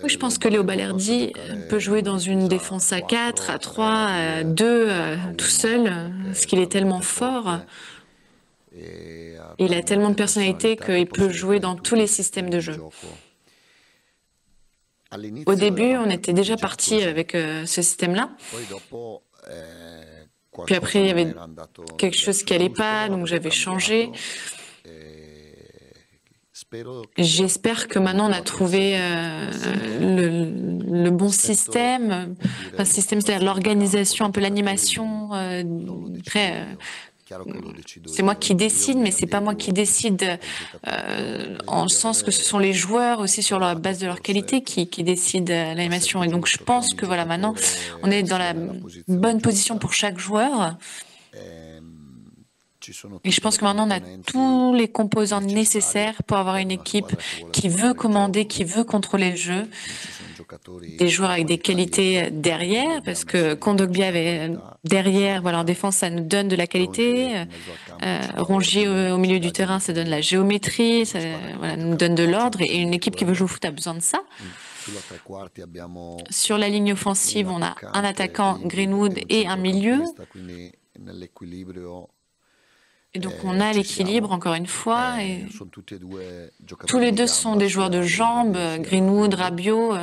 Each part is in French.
Oui, je pense que Léo Balerdi peut jouer dans une défense à 4, à 3, à 2, tout seul, parce qu'il est tellement fort. Il a tellement de personnalité qu'il peut jouer dans tous les systèmes de jeu. Au début, on était déjà parti avec ce système-là. Puis après, il y avait quelque chose qui n'allait pas, donc j'avais changé. J'espère que maintenant on a trouvé le bon système, un système, c'est-à-dire l'organisation, un peu l'animation. Après, c'est moi qui décide, mais c'est pas moi qui décide en sens que ce sont les joueurs aussi sur la base de leur qualité qui décident l'animation. Et donc je pense que voilà, maintenant on est dans la bonne position pour chaque joueur. Et je pense que maintenant, on a tous les composants nécessaires pour avoir une équipe qui veut commander, qui veut contrôler le jeu. Des joueurs avec des qualités derrière, parce que Kondogbia avait derrière, voilà, en défense, ça nous donne de la qualité. Rongier au milieu du terrain, ça donne la géométrie, ça voilà, nous donne de l'ordre. Et une équipe qui veut jouer au foot a besoin de ça. Sur la ligne offensive, on a un attaquant, Greenwood, et un milieu. Et donc on a l'équilibre, encore une fois, et tous les deux sont des joueurs de jambes, Greenwood, Rabiot.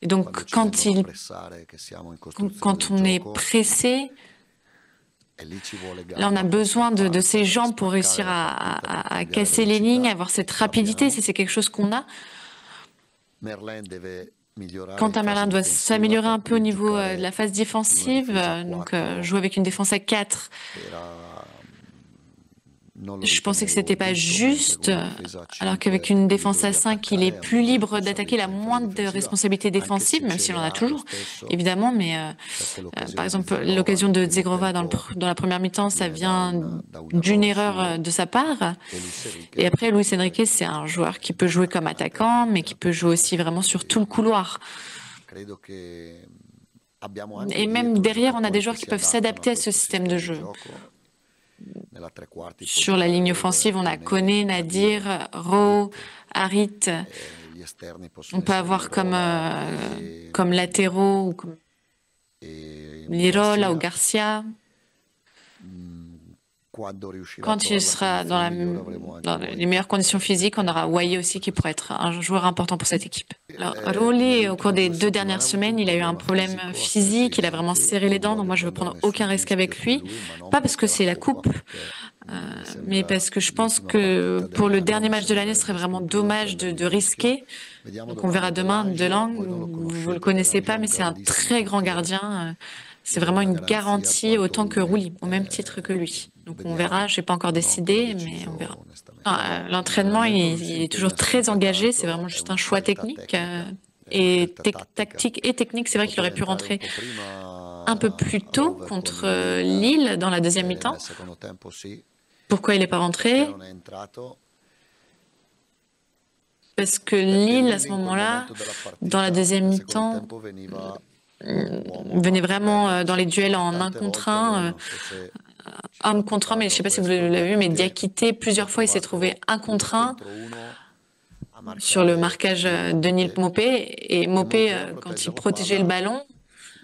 Et donc quand on est pressé, là on a besoin de ces jambes pour réussir à casser les lignes, avoir cette rapidité, c'est quelque chose qu'on a. Quant à Merlin, doit s'améliorer un peu au niveau de la phase défensive, donc jouer avec une défense à 4. Je pensais que c'était pas juste, alors qu'avec une défense à 5, il est plus libre d'attaquer, il a moins de responsabilités défensives, même s'il en a toujours, évidemment, mais par exemple, l'occasion de Zegrova dans la première mi-temps, ça vient d'une erreur de sa part. Et après, Luis Enrique, c'est un joueur qui peut jouer comme attaquant, mais qui peut jouer aussi vraiment sur tout le couloir. Et même derrière, on a des joueurs qui peuvent s'adapter à ce système de jeu. Sur la ligne offensive, on a Koné, Nadir, Rowe, Harit. On peut avoir comme latéraux ou comme Lirola ou Garcia. Quand il sera dans les meilleures conditions physiques, on aura Wayé aussi qui pourrait être un joueur important pour cette équipe. Alors, Rolly, au cours des 2 dernières semaines, il a eu un problème physique, il a vraiment serré les dents, donc moi je veux prendre aucun risque avec lui. Pas parce que c'est la coupe, mais parce que je pense que pour le dernier match de l'année, ce serait vraiment dommage de risquer. Donc on verra demain. Delang, vous le connaissez pas, mais c'est un très grand gardien. C'est vraiment une garantie autant que Rouli, au même titre que lui. Donc on verra, je n'ai pas encore décidé, mais on verra. L'entraînement, il est toujours très engagé, c'est vraiment juste un choix technique. Et tactique et technique, c'est vrai qu'il aurait pu rentrer un peu plus tôt contre Lille dans la deuxième mi-temps. Pourquoi il n'est pas rentré? Parce que Lille, à ce moment-là, dans la deuxième mi-temps, venait vraiment dans les duels en 1 contre 1, homme contre homme, mais je ne sais pas si vous l'avez vu, mais Diakité, plusieurs fois, il s'est trouvé 1 contre 1 sur le marquage de Neil Maupay. Et Maupay, quand il protégeait le ballon,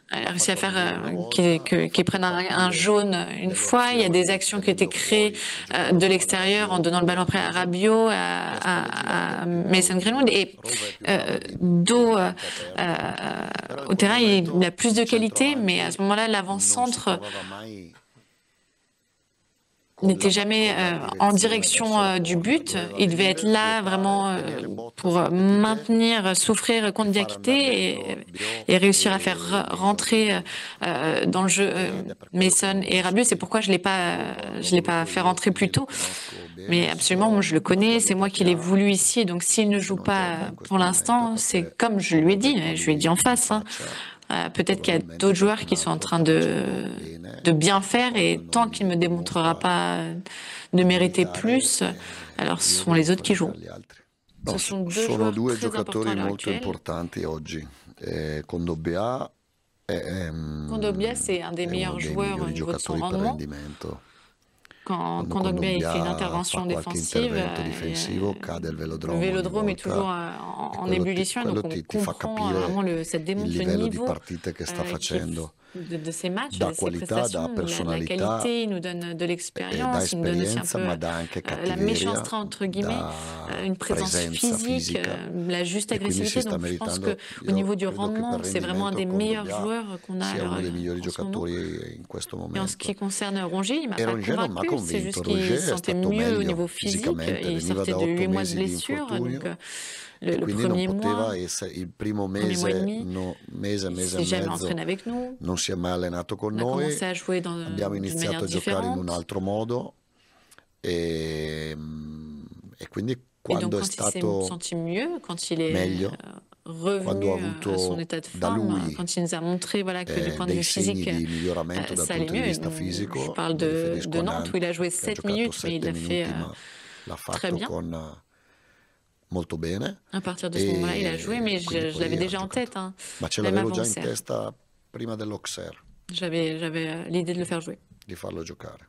a réussi à faire qu'il prenne un jaune une fois. Il y a des actions qui ont été créées de l'extérieur en donnant le ballon après à Rabiot, à Mason Greenwood. Et dos au terrain, il a plus de qualité, mais à ce moment-là, l'avant-centre n'était jamais en direction du but. Il devait être là vraiment pour maintenir, souffrir contre Diakité et réussir à faire rentrer dans le jeu Mason et Rabiot. C'est pourquoi je l'ai pas fait rentrer plus tôt. Mais absolument, moi je le connais, c'est moi qui l'ai voulu ici. Donc s'il ne joue pas pour l'instant, c'est comme je lui ai dit en face. Hein. Peut-être qu'il y a d'autres joueurs qui sont en train de bien faire et tant qu'il ne me démontrera pas de mériter plus, alors ce sont les autres qui jouent. Ce sont deux giocatori molto importanti oggi. Kondogbia, c'est un des meilleurs joueurs au niveau de son rendement. quand quando Kondogbia il fait une Kondogbia fa intervention qualche défensive, intervento difensivo, cade il le velodromo ogni vélodrome est toujours volta e en ébullition, donc quello on ti fa comprend vraiment capire ça il démontre le livello di niveau partite che sta qui est facendo, de ces matchs, dà de ses qualità, dà prestations, la personalità, qualité, il nous donne de dà l'expérience, il nous donne aussi un esperienza, peu ma dà anche la cattiveria, méchanceté entre guillemets, dà une présence presenza physique, fisica la juste e quindi si agressivité. sta Donc je pense que meritando. au Io niveau du credo che per rendement, c'est vraiment un rendimento des meilleurs Kondogbia joueurs qu'on a sia uno dei migliori en ce moment. giocatori in questo Et en ce qui momento. concerne Rongier, il m'a E pas Rongier non mi ha convaincu, c'est juste convinto. qu'il Rongier se è sentait stato mieux au meglio niveau physique, fisicamente, il veniva sortait da de 8 8 mois de mesi di blessure, donc infortunio e le quindi non premier mois, poteva essere il primo premier mois et mese, demi, mese il e s'est jamais mezzo, entraîné avec nous. non si è mai allenato con On a commencé noi, à jouer abbiamo d'une manière iniziato a giocare in un différente. altro modo e, e quindi Et donc, quando è quand il s'est stato senti mieux, quand il est meglio, quando revenu ha à son avuto état de da forme, lui quand il nous a montré voilà, que du point de dei vue segni physique, di miglioramento dal ça allait punto di mieux. vista Je fisico, parle mi riferisco de a Nantes où il a joué che ha 7 giocato minutes, mais il 7 l'a fait minuti, ma l'ha très fatto bien. molto bene À partir de ce moment-là, il a joué, mais quindi je poi l'avais ha déjà en giocato. tête, hein, Ma ce même l'avevo avant già in Auxerre. testa prima dell'Auxerre J'avais l'idée de le faire jouer. di farlo giocare.